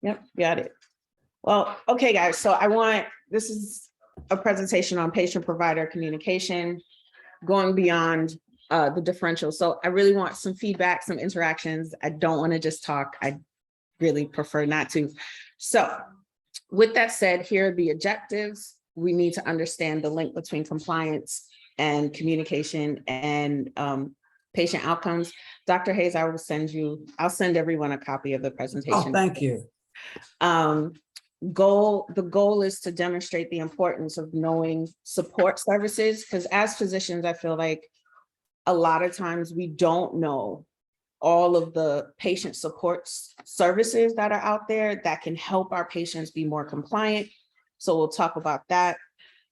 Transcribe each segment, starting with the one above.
Yep, got it. Well, okay, guys, so this is a presentation on patient-provider communication, going beyond the differential. So I really want some feedback, some interactions. I don't want to just talk. I really prefer not to. So with that said, here are the objectives. We need to understand the link between compliance and communication and patient outcomes. Dr. Hayes, I'll send everyone a copy of the presentation. Oh, thank you. The goal is to demonstrate the importance of knowing support services, because as physicians, I feel like a lot of times we don't know all of the patient support services that are out there that can help our patients be more compliant. So we'll talk about that,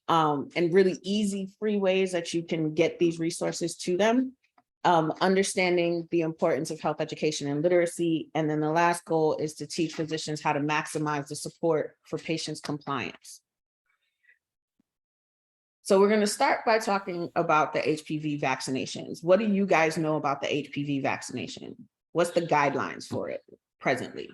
and really easy, free ways that you can get these resources to them. Understanding the importance of health education and literacy. And then the last goal is to teach physicians how to maximize the support for patients' compliance. So we're going to start by talking about the HPV vaccinations. What do you guys know about the HPV vaccination? What's the guidelines for it presently?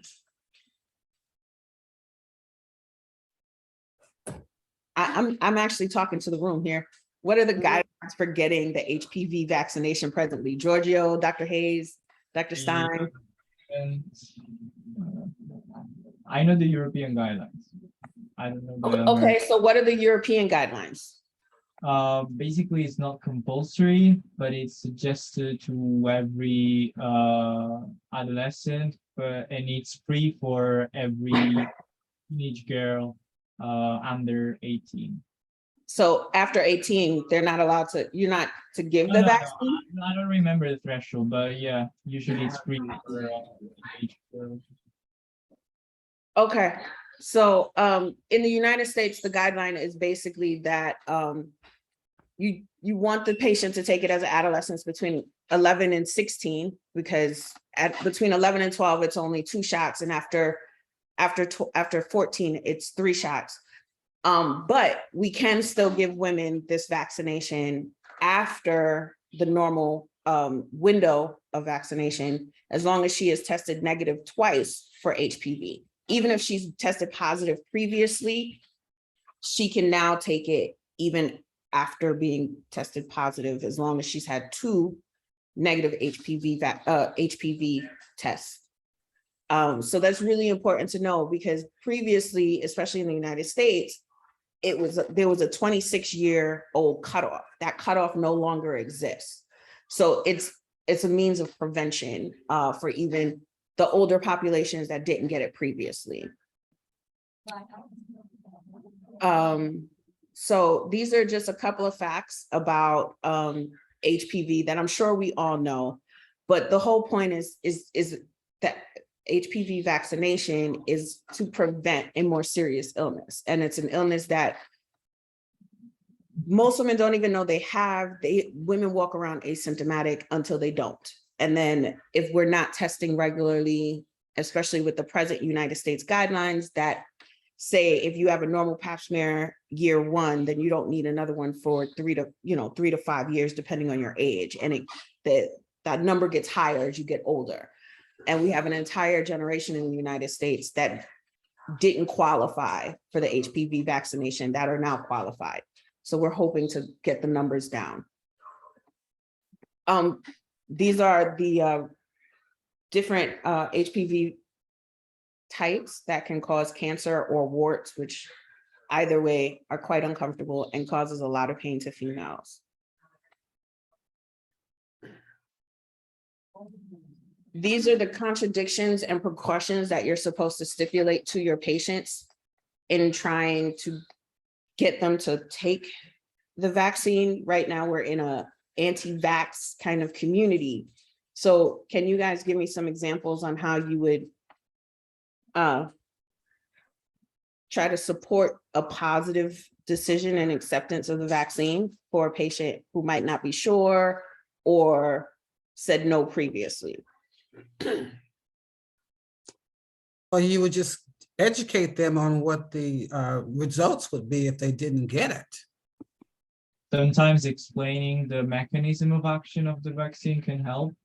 I'm actually talking to the room here. What are the guidelines for getting the HPV vaccination presently? Giorgio, Dr. Hayes, Dr. Stein? I know the European guidelines. I don't know the okay, so what are the European guidelines? Basically, it's not compulsory, but it's suggested to every adolescent, and it's free for every teenage girl under 18. So after 18, they're not allowed to, you're not to give the vaccine? No, I don't remember the threshold, but yeah, usually it's free for teenage girls. Okay, so in the United States, the guideline is basically that you want the patient to take it as an adolescent between 11 and 16, because between 11 and 12, it's only 2 shots, and after 14, it's 3 shots. But we can still give women this vaccination after the normal window of vaccination, as long as she is tested negative twice for HPV. Even if she's tested positive previously, she can now take it even after being tested positive, as long as she's had 2 negative HPV tests. So that's really important to know, because previously, especially in the United States, there was a 26-year-old cutoff. That cutoff no longer exists. So it's a means of prevention for even the older populations that didn't get it previously. So these are just a couple of facts about HPV that I'm sure we all know, but the whole point is that HPV vaccination is to prevent a more serious illness. And it's an illness that most women don't even know they have. Women walk around asymptomatic until they don't. And then if we're not testing regularly, especially with the present United States guidelines that say if you have a normal pap smear year 1, then you don't need another one for 3 to 5 years, depending on your age. And that number gets higher as you get older. And we have an entire generation in the United States that didn't qualify for the HPV vaccination that are now qualified. So we're hoping to get the numbers down. These are the different HPV types that can cause cancer or warts, which either way are quite uncomfortable and causes a lot of pain to females. These are the contradictions and precautions that you're supposed to stipulate to your patients in trying to get them to take the vaccine. Right now, we're in a anti-vax kind of community. So can you guys give me some examples on how you would try to support a positive decision and acceptance of the vaccine for a patient who might not be sure or said no previously? Well, you would just educate them on what the results would be if they didn't get it. Sometimes explaining the mechanism of action of the vaccine can help.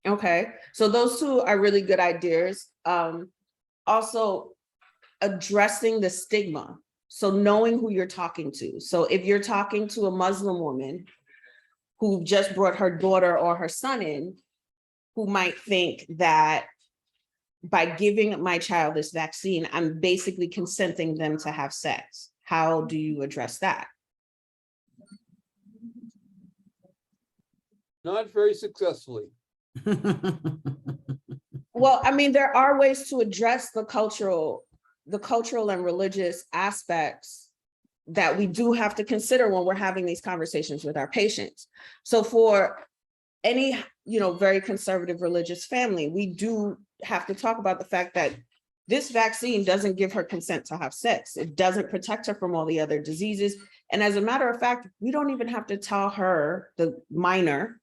Okay, so those two are really good ideas. Also addressing the stigma. So knowing who you're talking to. So if you're talking to a Muslim woman who just brought her daughter or her son in, who might think that by giving my child this vaccine, I'm basically consenting them to have sex. How do you address that? Not very successfully. Well, I mean, there are ways to address the cultural and religious aspects that we do have to consider when we're having these conversations with our patients. So for any, very conservative religious family, we do have to talk about the fact that this vaccine doesn't give her consent to have sex. It doesn't protect her from all the other diseases. And as a matter of fact, we don't even have to tell her, the minor,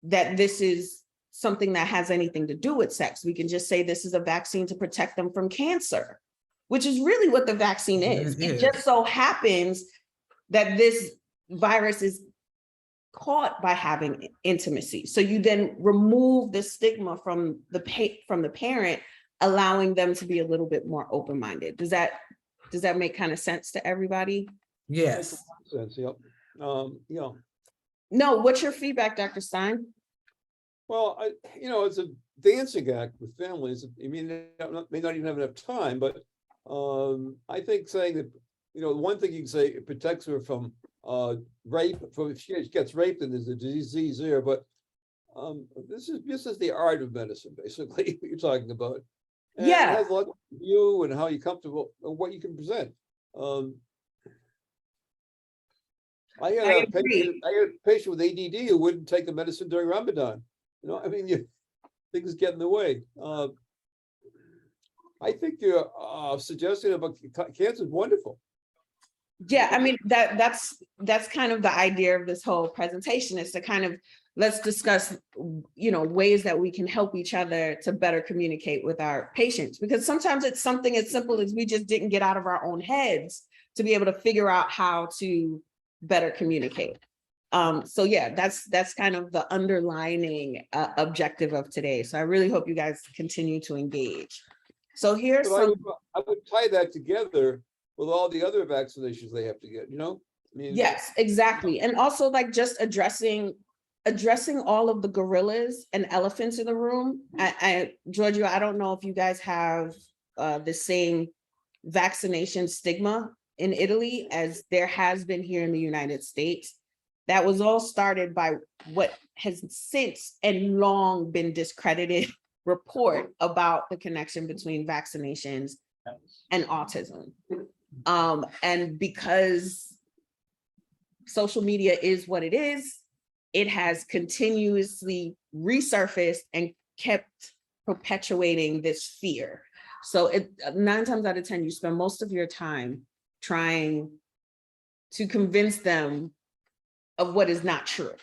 that this is something that has anything to do with sex. We can just say this is a vaccine to protect them from cancer, which is really what the vaccine is. It just so happens that this virus is caught by having intimacy. So you then remove the stigma from the parent, allowing them to be a little bit more open-minded. Does that make kind of sense to everybody? Yes. Sense, yep. Yeah. No, what's your feedback, Dr. Stein? Well, it's a dancing act with families. I mean, they may not even have enough time, but I think saying that, one thing you can say, it protects her from rape, if she gets raped and there's a disease there, but this is the art of medicine, basically, what you're talking about. And Yeah. it has a lot to do with you and how you're comfortable and what you can present. I had a patient with ADD who wouldn't take the medicine during Ramadan. Things get in the way. I think your suggestion about cancer is wonderful. Yeah, I mean, that's kind of the idea of this whole presentation, is to kind of, let's discuss, ways that we can help each other to better communicate with our patients, because sometimes it's something as simple as we just didn't get out of our own heads to be able to figure out how to better communicate. So yeah, that's kind of the underlining objective of today. So I really hope you guys continue to engage. So here's I would tie that together with all the other vaccinations they have to get, Yes, exactly. And also like just addressing all of the gorillas and elephants in the room. Giorgio, I don't know if you guys have the same vaccination stigma in Italy as there has been here in the United States. That was all started by what has since and long been discredited report about the connection between vaccinations and autism. And because social media is what it is, it has continuously resurfaced and kept perpetuating this fear. So 9 times out of 10, you spend most of your time trying to convince them of what is not true.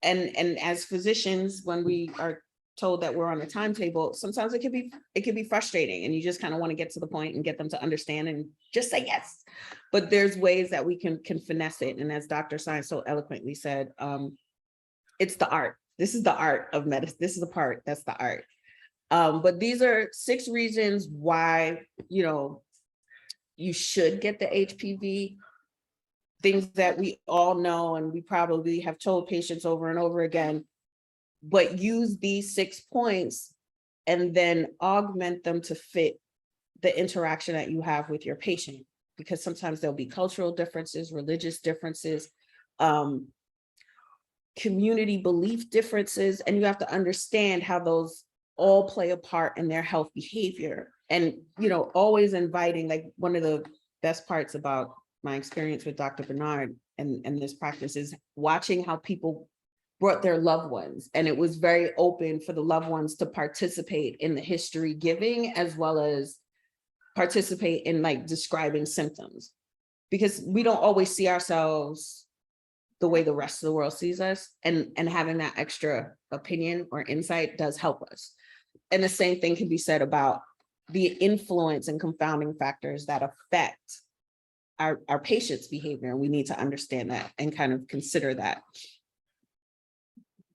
And as physicians, when we are told that we're on a timetable, sometimes it can be frustrating, and you just kind of want to get to the point and get them to understand and just say yes. But there's ways that we can finesse it. And as Dr. Stein so eloquently said, it's the art. This is the art of medicine. This is the part that's the art. But these are 6 reasons why, you should get the HPV. Things that we all know, and we probably have told patients over and over again, but use these 6 points and then augment them to fit the interaction that you have with your patient, because sometimes there'll be cultural differences, religious differences, community belief differences, and you have to understand how those all play a part in their health behavior. And, always inviting, like one of the best parts about my experience with Dr. Bernard and this practice is watching how people brought their loved ones. And it was very open for the loved ones to participate in the history giving, as well as participate in like describing symptoms, because we don't always see ourselves the way the rest of the world sees us, and having that extra opinion or insight does help us. And the same thing can be said about the influence and confounding factors that affect our patients' behavior. And we need to understand that and kind of consider that.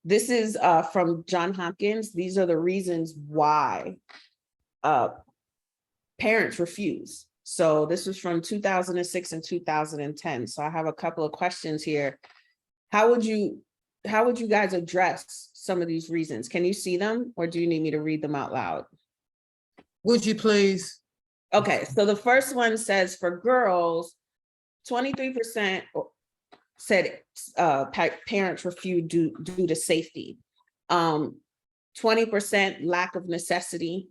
This is from John Hopkins. These are the reasons why parents refuse. So this was from 2006 and 2010. So I have a couple of questions here. How would you guys address some of these reasons? Can you see them, or do you need me to read them out loud? Would you please? Okay, so the first one says for girls, 23% said parents refuse due to safety. 20% lack of necessity,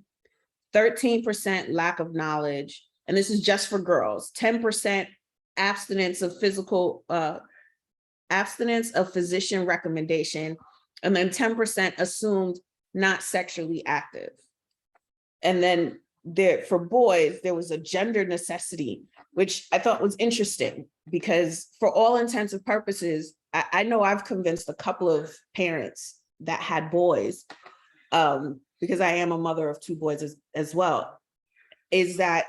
13% lack of knowledge, and this is just for girls. 10% abstinence of physician recommendation, and then 10% assumed not sexually active. And then there, for boys, there was a gender necessity, which I thought was interesting because for all intents and purposes, I know I've convinced a couple of parents that had boys, because I am a mother of two boys as well, is that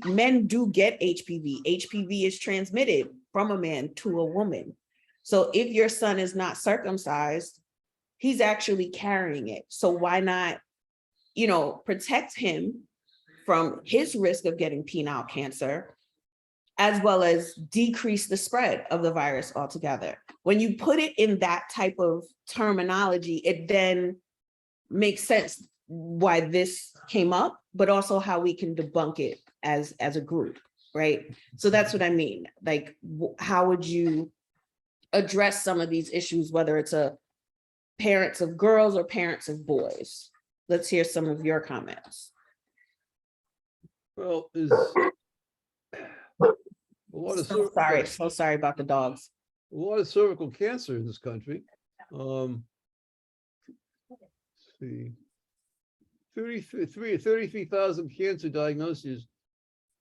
men do get HPV. HPV is transmitted from a man to a woman. So if your son is not circumcised, he's actually carrying it. So why not, protect him from his risk of getting penile cancer, as well as decrease the spread of the virus altogether. When you put it in that type of terminology, it then makes sense why this came up, but also how we can debunk it as a group, right? So that's what I mean. Like, how would you address some of these issues, whether it's parents of girls or parents of boys? Let's hear some of your comments. Well, is a lot of So sorry about the dogs. a lot of cervical cancer in this country. Let's see, 33,000 cancer diagnoses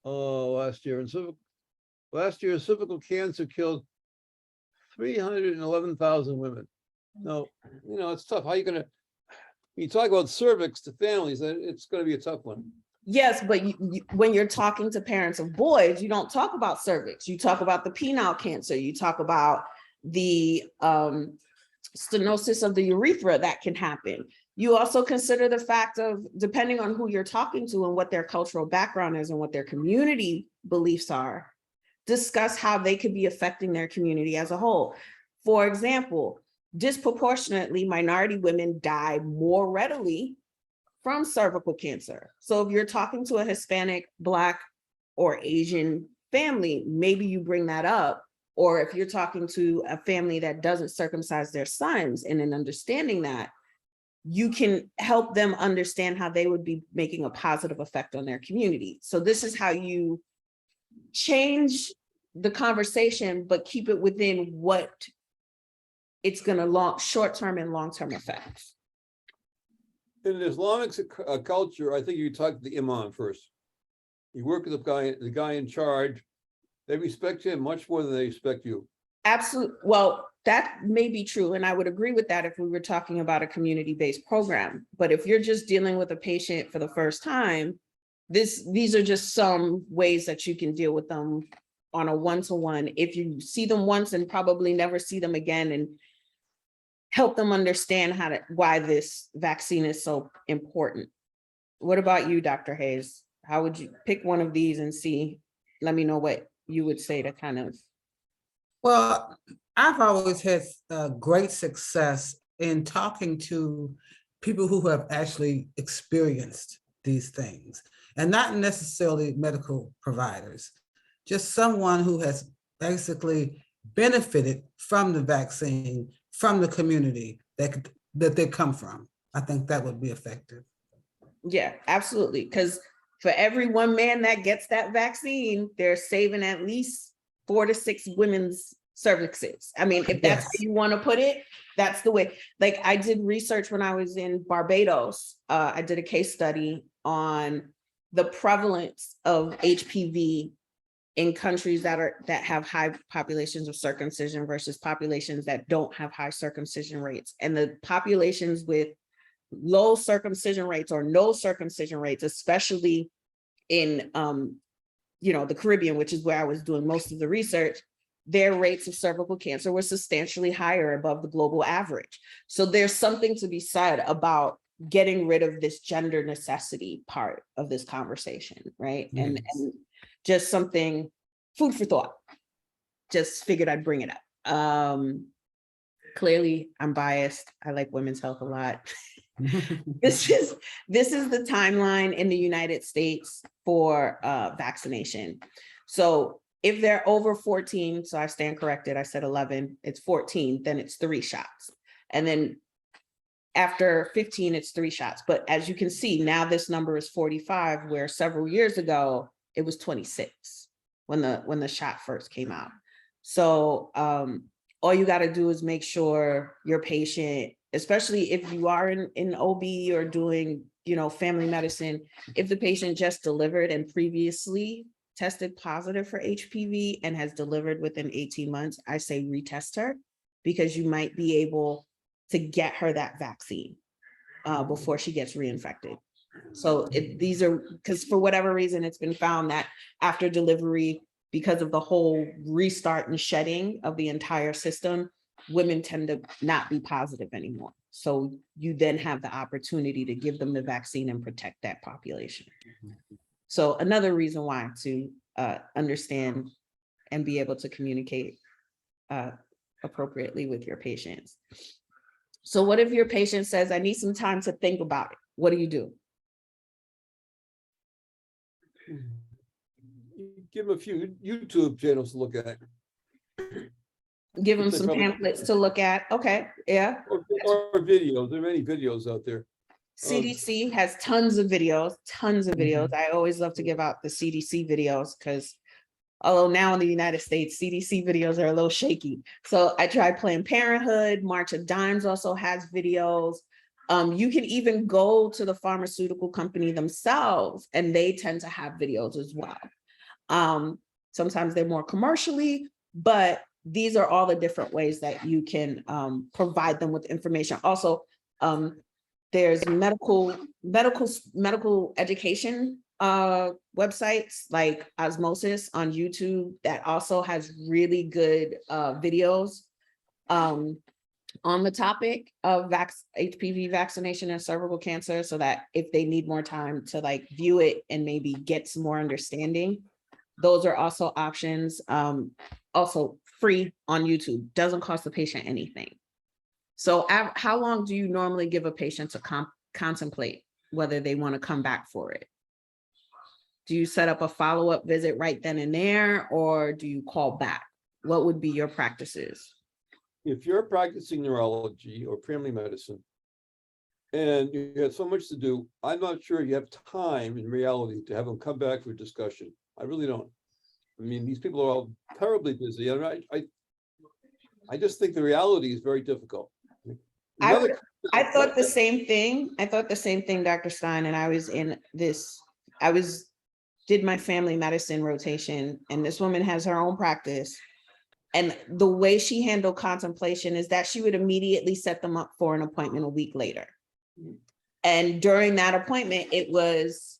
last year, and last year cervical cancer killed 311,000 women. No, it's tough. How are you gonna, when you talk about cervix to families, it's gonna be a tough one. Yes, but when you're talking to parents of boys, you don't talk about cervix. You talk about the penile cancer. You talk about the stenosis of the urethra that can happen. You also consider the fact of, depending on who you're talking to and what their cultural background is and what their community beliefs are, discuss how they could be affecting their community as a whole. For example, disproportionately, minority women die more readily from cervical cancer. So if you're talking to a Hispanic, Black, or Asian family, maybe you bring that up. Or if you're talking to a family that doesn't circumcise their sons, and in understanding that, you can help them understand how they would be making a positive effect on their community. So this is how you change the conversation, but keep it within what it's gonna short-term and long-term effects. In the Islamic culture, I think you talk to the imam first. You work with the guy in charge. They respect him much more than they respect you. Absolutely. Well, that may be true. And I would agree with that if we were talking about a community-based program. But if you're just dealing with a patient for the first time, these are just some ways that you can deal with them on a one-to-one. If you see them once and probably never see them again, and help them understand why this vaccine is so important. What about you, Dr. Hayes? How would you pick one of these and see? Let me know what you would say to kind of. Well, I've always had great success in talking to people who have actually experienced these things, and not necessarily medical providers, just someone who has basically benefited from the vaccine, from the community that they come from. I think that would be effective. Yeah, absolutely. Because for every one man that gets that vaccine, they're saving at least 4 to 6 women's cervixes. I mean, if that's how you want to put it, that's the way. Like, I did research when I was in Barbados. I did a case study on the prevalence of HPV in countries that have high populations of circumcision versus populations that don't have high circumcision rates. And the populations with low circumcision rates or no circumcision rates, especially in the Caribbean, which is where I was doing most of the research, their rates of cervical cancer were substantially higher above the global average. So there's something to be said about getting rid of this gender necessity part of this conversation, right? And just something, food for thought. Just figured I'd bring it up. Clearly I'm biased. I like women's health a lot. This is the timeline in the United States for vaccination. So if they're over 14, so I stand corrected, I said 11, it's 14, then it's 3 shots. And then after 15, it's 3 shots. But as you can see, now this number is 45, where several years ago, it was 26 when the shot first came out. So all you got to do is make sure your patient, especially if you are in OB or doing, family medicine, if the patient just delivered and previously tested positive for HPV and has delivered within 18 months, I say retest her, because you might be able to get her that vaccine before she gets reinfected. So these are, because for whatever reason, it's been found that after delivery, because of the whole restart and shedding of the entire system, women tend to not be positive anymore. So you then have the opportunity to give them the vaccine and protect that population. So another reason why to understand and be able to communicate appropriately with your patients. So what if your patient says, I need some time to think about it? What do you do? Give them a few YouTube channels to look at. Give them They some probably- pamphlets to look at. Okay, yeah. Or videos. There are many videos out there. CDC has tons of videos. I always love to give out the CDC videos, because although now in the United States, CDC videos are a little shaky. So I tried Planned Parenthood. March of Dimes also has videos. You can even go to the pharmaceutical company themselves, and they tend to have videos as well. Sometimes they're more commercially, but these are all the different ways that you can provide them with information. Also, there's medical education websites like Osmosis on YouTube that also has really good videos on the topic of HPV vaccination and cervical cancer, so that if they need more time to view it and maybe get some more understanding, those are also options. Also free on YouTube, doesn't cost the patient anything. So how long do you normally give a patient to contemplate whether they want to come back for it? Do you set up a follow-up visit right then and there, or do you call back? What would be your practices? If you're practicing neurology or family medicine and you have so much to do, I'm not sure you have time in reality to have them come back for a discussion. I really don't. I mean, these people are all terribly busy. And I just think the reality is very difficult. I thought the same thing. Dr. Stein, and did my family medicine rotation, and this woman has her own practice. And the way she handled contemplation is that she would immediately set them up for an appointment a week later. And during that appointment, it was,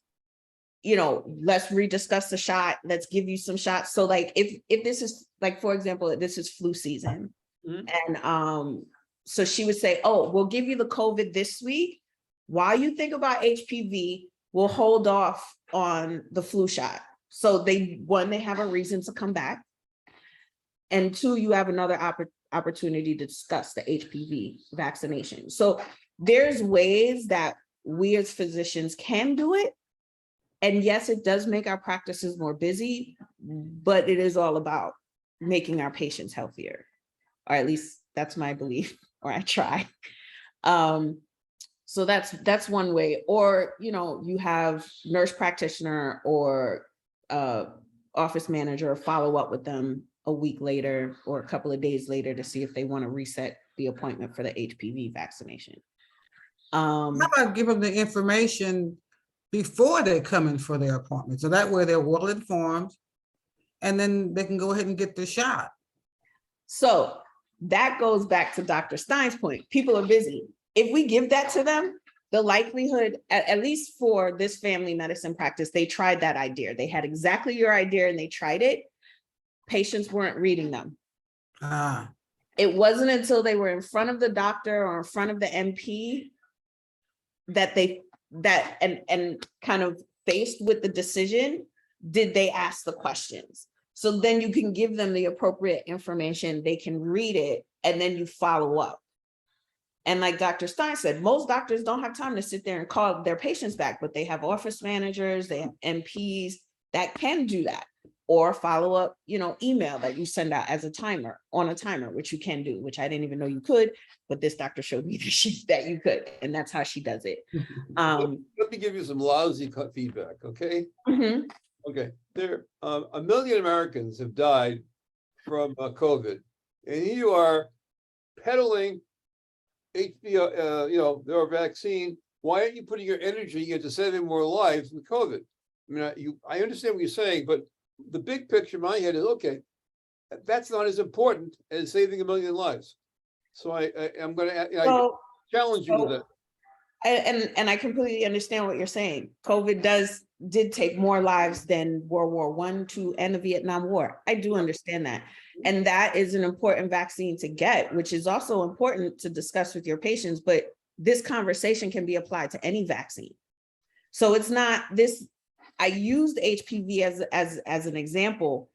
let's rediscuss the shot. Let's give you some shots. So if this is for example, this is flu season. And so she would say, oh, we'll give you the COVID this week. While you think about HPV, we'll hold off on the flu shot. So they have a reason to come back. And 2, you have another opportunity to discuss the HPV vaccination. So there's ways that we as physicians can do it. And yes, it does make our practices more busy, but it is all about making our patients healthier, or at least that's my belief, or I try. So that's one way. Or, you have nurse practitioner or office manager follow up with them a week later or a couple of days later to see if they want to reset the appointment for the HPV vaccination. How about give them the information before they come in for their appointment? So that way they're well informed, and then they can go ahead and get the shot. So that goes back to Dr. Stein's point. People are busy. If we give that to them, the likelihood, at least for this family medicine practice, they tried that idea. They had exactly your idea and they tried it. patients weren't reading them. Ah, It wasn't until they were in front of the doctor or in front of the MP that and kind of faced with the decision, did they ask the questions. So then you can give them the appropriate information, they can read it, and then you follow up. And like Dr. Stein said, most doctors don't have time to sit there and call their patients back, but they have office managers, they have MPs that can do that. Or follow up, email that you send out as a timer, which you can do, which I didn't even know you could, but this doctor showed me that you could, and that's how she does it. Let me give you some lousy feedback, okay? Mhm. Okay, there, 1 million Americans have died from COVID, and you are peddling their vaccine. Why aren't you putting your energy into saving more lives with COVID? I mean, I understand what you're saying, but the big picture in my head is, okay, that's not as important as saving 1 million lives. So I'm going to challenge you with that. And I completely understand what you're saying. COVID did take more lives than World War I, II, and the Vietnam War. I do understand that. And that is an important vaccine to get, which is also important to discuss with your patients, but this conversation can be applied to any vaccine. So it's not this, I used HPV as an example,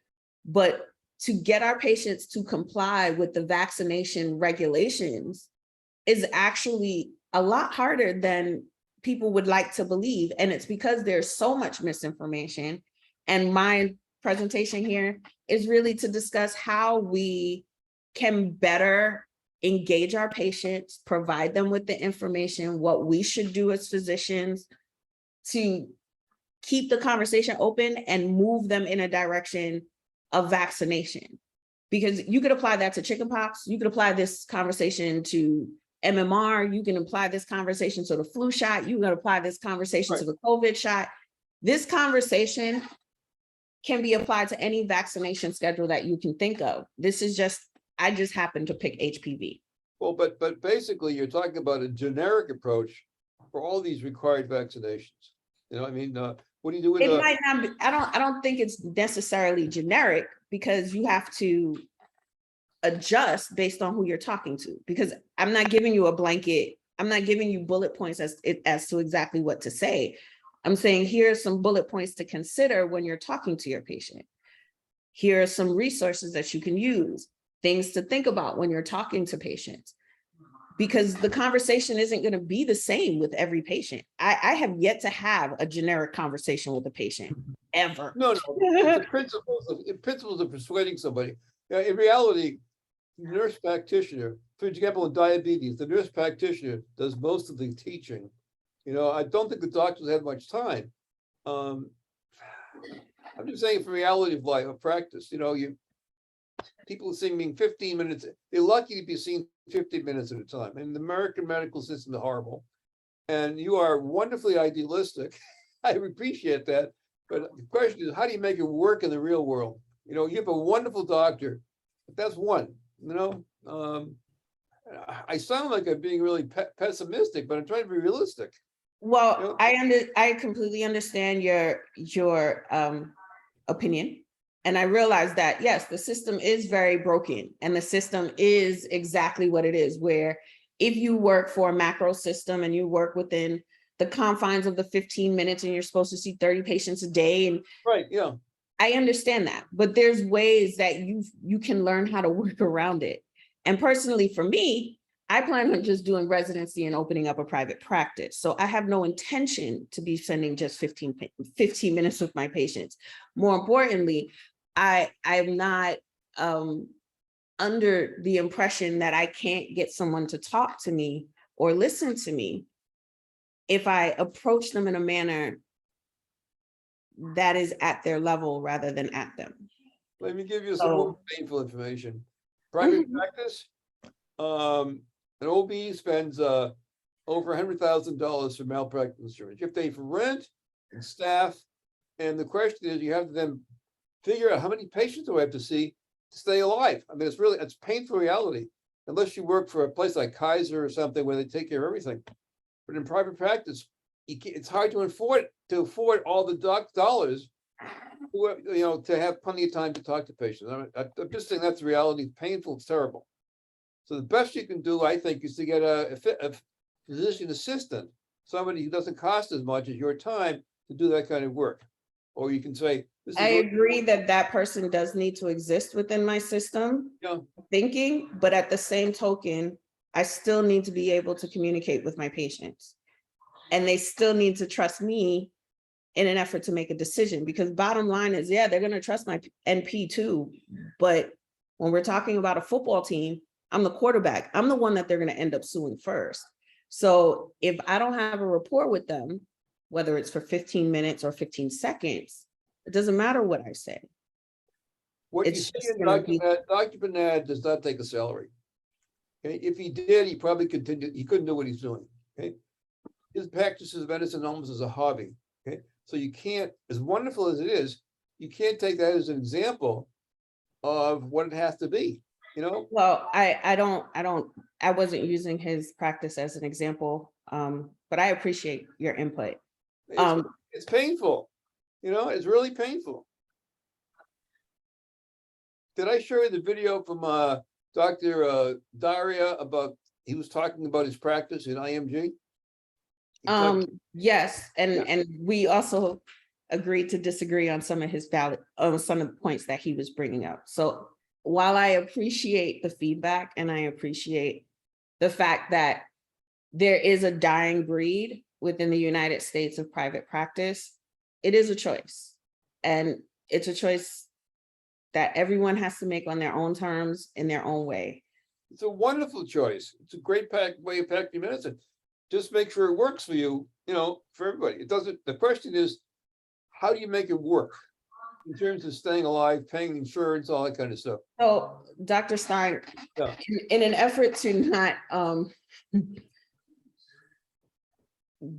but to get our patients to comply with the vaccination regulations is actually a lot harder than people would like to believe. And it's because there's so much misinformation. And my presentation here is really to discuss how we can better engage our patients, provide them with the information, what we should do as physicians to keep the conversation open and move them in a direction of vaccination. Because you could apply that to chickenpox, you could apply this conversation to MMR, you can apply this conversation to the flu shot, you can apply this conversation to the COVID shot. This conversation can be applied to any vaccination schedule that you can think of. This is just, I just happened to pick HPV. Well, but basically you're talking about a generic approach for all these required vaccinations. I mean, what do you do with it might not be, I don't think it's necessarily generic, because you have to adjust based on who you're talking to, because I'm not giving you a blanket, I'm not giving you bullet points as to exactly what to say. I'm saying here are some bullet points to consider when you're talking to your patient. Here are some resources that you can use, things to think about when you're talking to patients, because the conversation isn't going to be the same with every patient. I have yet to have a generic conversation with a patient ever. No, it's the principles of persuading somebody. In reality, the nurse practitioner, for example, in diabetes, the nurse practitioner does most of the teaching. I don't think the doctors have much time. I'm just saying, for reality of life, of practice, people seeing 15 minutes, they're lucky to be seen 15 minutes at a time. And the American medical system is horrible. And you are wonderfully idealistic. I appreciate that. But the question is, how do you make it work in the real world? You have a wonderful doctor, but that's one, I sound like I'm being really pessimistic, but I'm trying to be realistic. Well, I completely understand your opinion. And I realize that, yes, the system is very broken, and the system is exactly what it is, where if you work for a macro system and you work within the confines of the 15 minutes and you're supposed to see 30 patients a day. And right, yeah. I understand that, but there's ways that you can learn how to work around it. And personally, for me, I plan on just doing residency and opening up a private practice. So I have no intention to be spending just 15 minutes with my patients. More importantly, I'm not under the impression that I can't get someone to talk to me or listen to me if I approach them in a manner that is at their level rather than at them. Let me give you some more painful information. Private practice, an OB spends over $100,000 for malpractice insurance. You have to pay for rent and staff. And the question is, you have to then figure out how many patients do I have to see to stay alive. I mean, it's painful reality, unless you work for a place like Kaiser or something where they take care of everything. But in private practice, it's hard to afford all the dollars you know, to have plenty of time to talk to patients. I'm just saying that's the reality. It's painful, it's terrible. So the best you can do, I think, is to get a physician assistant, somebody who doesn't cost as much as your time to do that kind of work. Or you can say, this is I what- agree that that person does need to exist within my system, Yeah. thinking, but at the same token, I still need to be able to communicate with my patients. And they still need to trust me in an effort to make a decision, because bottom line is, yeah, they're gonna trust my NP too. But when we're talking about a football team, I'm the quarterback. I'm the one that they're gonna end up suing first. So if I don't have a rapport with them, whether it's for 15 minutes or 15 seconds, it doesn't matter what I say. What you It's see just in gonna be- Dr. Beond does not take a salary. Okay, if he did, he probably he couldn't do what he's doing. Okay. His practices of medicine almost as a hobby. Okay, so you can't, as wonderful as it is, you can't take that as an example of what it has to be, you know? Well, I wasn't using his practice as an example, but I appreciate your input. It's painful, you know, it's really painful. Did I show you the video from Dr. Daria about, he was talking about his practice in IMG? Yes, Yeah. and we also agreed to disagree on some of some of the points that he was bringing up. So while I appreciate the feedback and I appreciate the fact that there is a dying breed within the United States of private practice, it is a choice. And it's a choice that everyone has to make on their own terms, in their own way. It's a wonderful choice. It's a great way of practicing medicine. Just make sure it works for you, you know, for everybody. It doesn't, the question is, how do you make it work in terms of staying alive, paying insurance, all that kind of stuff? So, Dr. Stein, Yeah. in an effort to not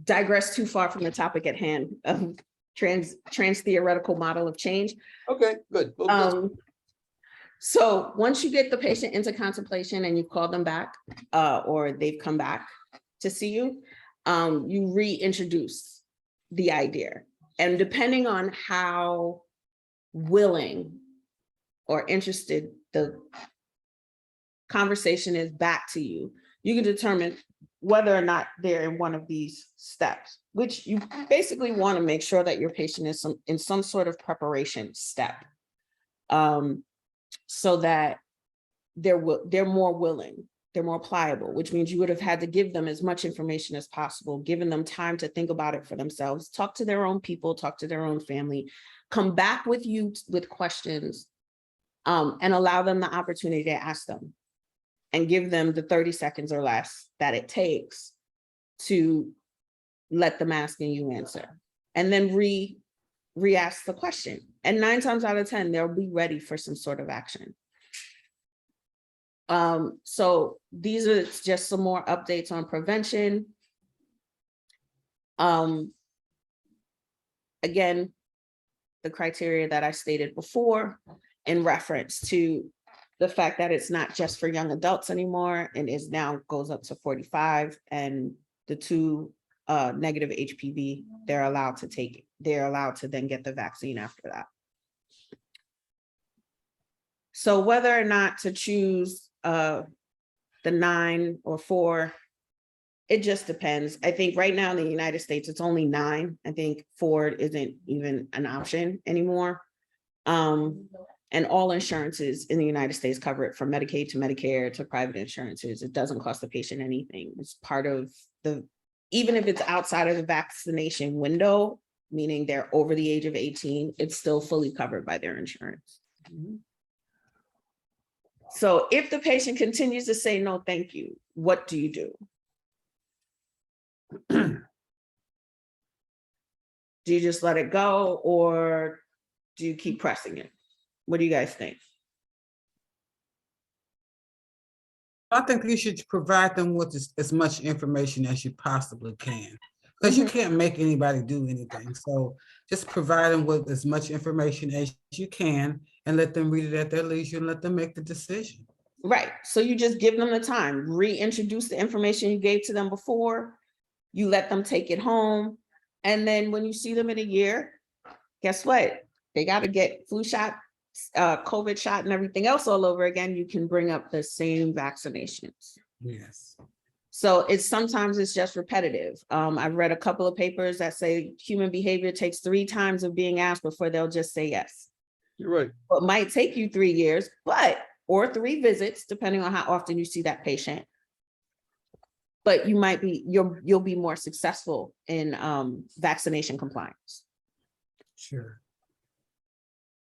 digress too far from the topic at hand of trans theoretical model of change. Okay, good. Well, So once you get the patient into contemplation and you call them back, or they've come back to see you, you reintroduce the idea. And depending on how willing or interested the conversation is back to you, you can determine whether or not they're in one of these steps, which you basically want to make sure that your patient is in some sort of preparation step, so that they're more willing, they're more pliable, which means you would have had to give them as much information as possible, given them time to think about it for themselves, talk to their own people, talk to their own family, come back with you with questions, and allow them the opportunity to ask them, and give them the 30 seconds or less that it takes to let them ask and you answer, and then re-ask the question. And 9 times out of 10, they'll be ready for some sort of action. So these are just some more updates on prevention. Again, the criteria that I stated before in reference to the fact that it's not just for young adults anymore, and is now goes up to 45, and the 2 negative HPV, they're allowed to then get the vaccine after that. So whether or not to choose the 9 or 4, it just depends. I think right now in the United States, it's only 9. I think 4 isn't even an option anymore. And all insurances in the United States cover it, from Medicaid to Medicare to private insurances. It doesn't cost the patient anything. It's part of even if it's outside of the vaccination window, meaning they're over the age of 18, it's still fully covered by their insurance. So if the patient continues to say, no, thank you, what do you do? Do you just let it go, or do you keep pressing it? What do you guys think? I think you should provide them with as much information as you possibly can, because you can't make anybody do anything. So just provide them with as much information as you can and let them read it at their leisure and let them make the decision. Right. So you just give them the time, reintroduce the information you gave to them before, you let them take it home. And then when you see them in a year, guess what? they got to get flu shot, COVID shot and everything else all over again, you can bring up the same vaccinations. Yes. So sometimes it's just repetitive. I've read a couple of papers that say human behavior takes 3 times of being asked before they'll just say yes. You're right. It might take you 3 years, or 3 visits, depending on how often you see that patient. But you'll be more successful in vaccination compliance. Sure.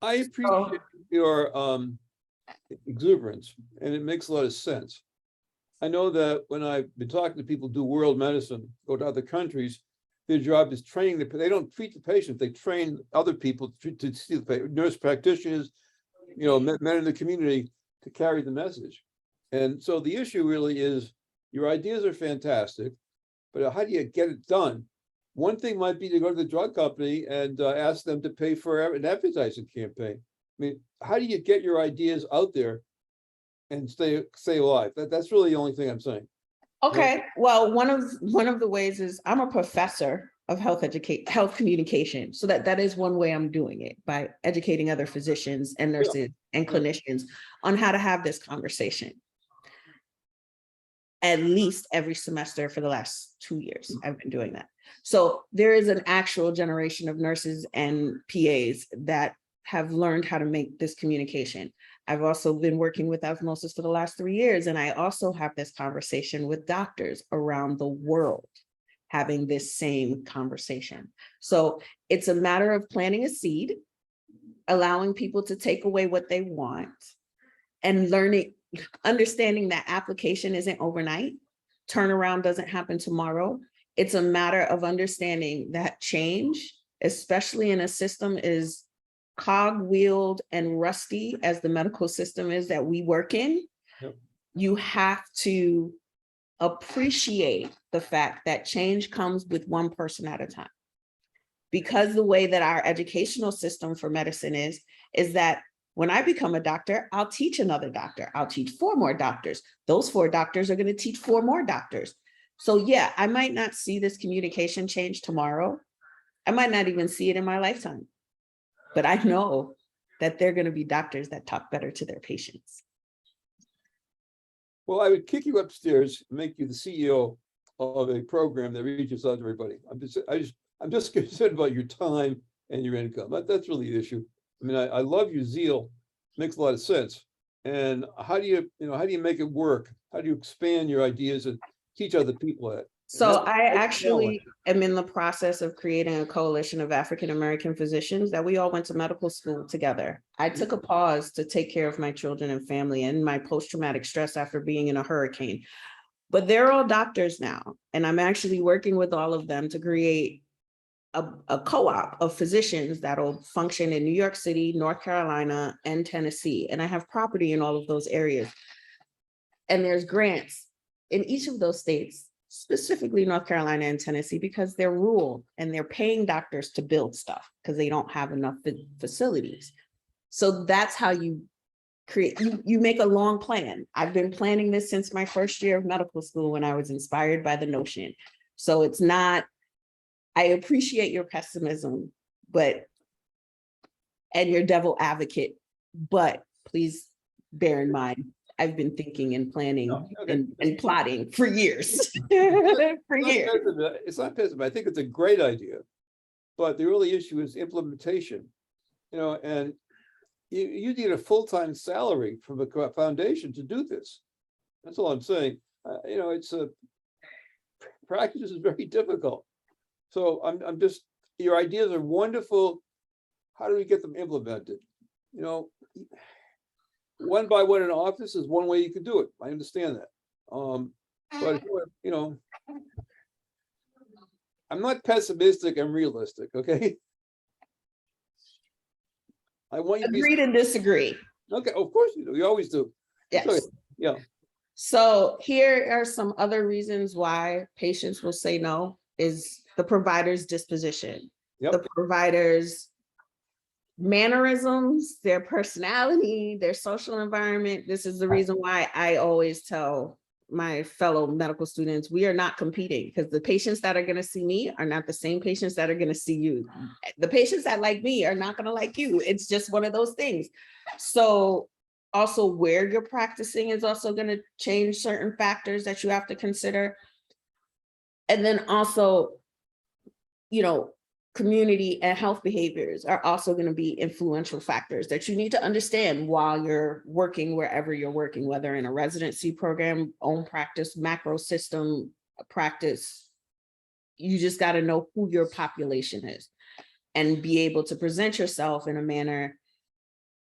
I appreciate your exuberance, and it makes a lot of sense. I know that when I've been talking to people who do world medicine, go to other countries, their job is training they don't treat the patient, they train other people to see the patient, nurse practitioners, men in the community to carry the message. And so the issue really is, your ideas are fantastic, but how do you get it done? One thing might be to go to the drug company and ask them to pay for an advertising campaign. I mean, how do you get your ideas out there and stay alive? That's really the only thing I'm saying. Okay, well, one of the ways is I'm a professor of health communication. So that is one way I'm doing it, by educating other physicians and nurses and clinicians on how to have this conversation. At least every semester for the last 2 years, I've been doing that. So there is an actual generation of nurses and PAs that have learned how to make this communication. I've also been working with osmosis for the last 3 years, and I also have this conversation with doctors around the world, having this same conversation. So it's a matter of planting a seed, allowing people to take away what they want, and understanding that application isn't overnight. Turnaround doesn't happen tomorrow. It's a matter of understanding that change, especially in a system is cog-wheeled and rusty as the medical system is that we work in. Yep. You have to appreciate the fact that change comes with one person at a time. Because the way that our educational system for medicine is that when I become a doctor, I'll teach another doctor. I'll teach 4 more doctors. Those 4 doctors are going to teach 4 more doctors. So yeah, I might not see this communication change tomorrow. I might not even see it in my lifetime. But I know that they're going to be doctors that talk better to their patients. Well, I would kick you upstairs, make you the CEO of a program that reaches out to everybody. I'm just concerned about your time and your income. That's really the issue. I mean, I love your zeal. Makes a lot of sense. And how do you make it work? How do you expand your ideas and teach other people that? So I actually am in the process of creating a coalition of African-American physicians that we all went to medical school together. I took a pause to take care of my children and family and my post-traumatic stress after being in a hurricane. But they're all doctors now. And I'm actually working with all of them to create a co-op of physicians that'll function in New York City, North Carolina, and Tennessee. And I have property in all of those areas. And there's grants in each of those states, specifically North Carolina and Tennessee, because they're rural and they're paying doctors to build stuff because they don't have enough facilities. So that's how you create, you make a long plan. I've been planning this since my first year of medical school when I was inspired by the notion. So it's not, I appreciate your pessimism, and your devil advocate, but please bear in mind, I've been thinking and planning and plotting for years. It's not pessimism. I think it's a great idea, but the really issue is implementation. And you need a full-time salary from a foundation to do this. That's all I'm saying. It's practice is very difficult. So I'm just, your ideas are wonderful. How do we get them implemented? One by one in office is one way you can do it. I understand that. But I'm not pessimistic, I'm realistic, okay? I want you to agree to disagree. Okay, of course you do. You always do. Yes. Okay. Yeah. So here are some other reasons why patients will say no, is the provider's disposition, the provider's mannerisms, their personality, their social environment. This is the reason why I always tell my fellow medical students, we are not competing, because the patients that are going to see me are not the same patients that are going to see you. The patients that like me are not going to like you. It's just one of those things. So also where you're practicing is also going to change certain factors that you have to consider. And then also, you know, community and health behaviors are also going to be influential factors that you need to understand while you're working wherever you're working, whether in a residency program, own practice, macro system practice. You just got to know who your population is and be able to present yourself in a manner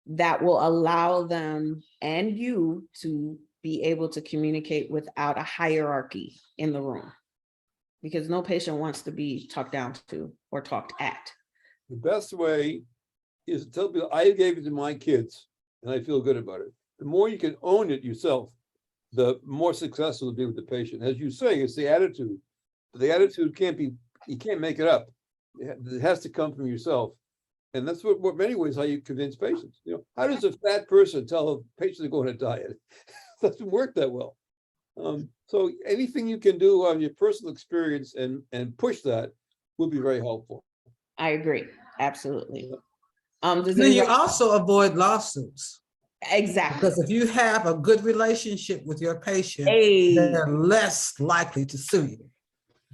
that will allow them and you to be able to communicate without a hierarchy in the room. Because no patient wants to be talked down to or talked at. The best way is to tell people, I gave it to my kids and I feel good about it. The more you can own it yourself, the more successful it'll be with the patient. As you say, it's the attitude. But the attitude can't be, you can't make it up. It has to come from yourself. And that's what many ways how you convince patients. You know, how does a fat person tell a patient to go on a diet? It doesn't work that well. So anything you can do on your personal experience and push that will be very helpful. I agree, absolutely. Does Then you anybody- also avoid lawsuits. Exactly. Because if you have a good relationship with your patient, Hey, they're less likely to sue you.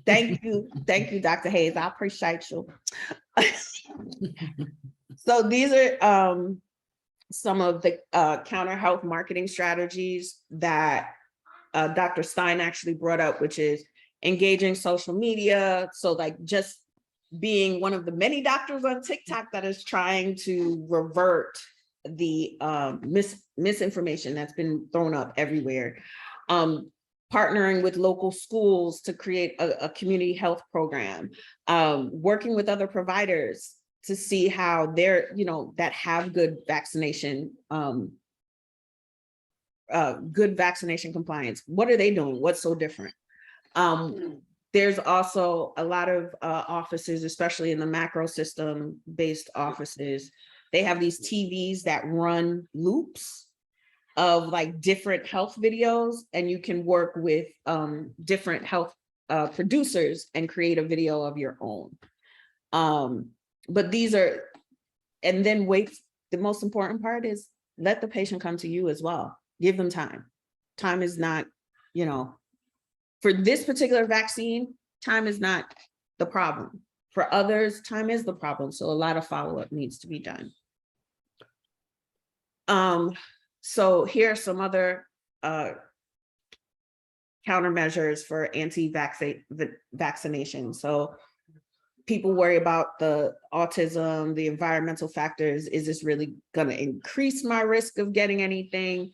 thank you, Dr. Hayes. I appreciate you. So these are some of the counter health marketing strategies that Dr. Stein actually brought up, which is engaging social media. So like just being one of the many doctors on TikTok that is trying to revert the misinformation that's been thrown up everywhere. Partnering with local schools to create a community health program, working with other providers to see how they're, you know, that have good vaccination compliance. What are they doing? What's so different? There's also a lot of offices, especially in the macro system based offices, they have these TVs that run loops of like different health videos, and you can work with different health producers and create a video of your own. But these are, and then wait, the most important part is let the patient come to you as well. Give them time. Time is not, you know, for this particular vaccine, time is not the problem. For others, time is the problem. So a lot of follow-up needs to be done. So here are some other countermeasures for anti-vaccination. So people worry about the autism, the environmental factors. Is this really going to increase my risk of getting anything?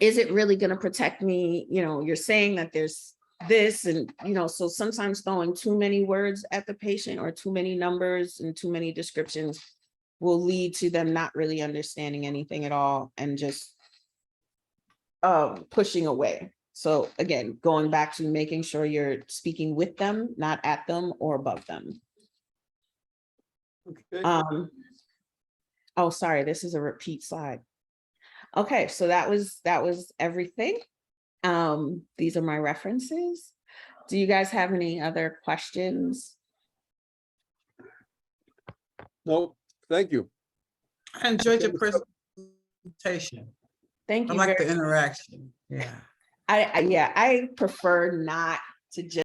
Is it really going to protect me? You know, you're saying that there's this, and, you know, so sometimes throwing too many words at the patient or too many numbers and too many descriptions will lead to them not really understanding anything at all and just pushing away. So again, going back to making sure you're speaking with them, not at them or above them. Okay. Oh, sorry, this is a repeat slide. Okay, so that was everything. These are my references. Do you guys have any other questions? No, thank you. I enjoyed your presentation. Thank I you. like the very much. interaction. Yeah. I prefer not to just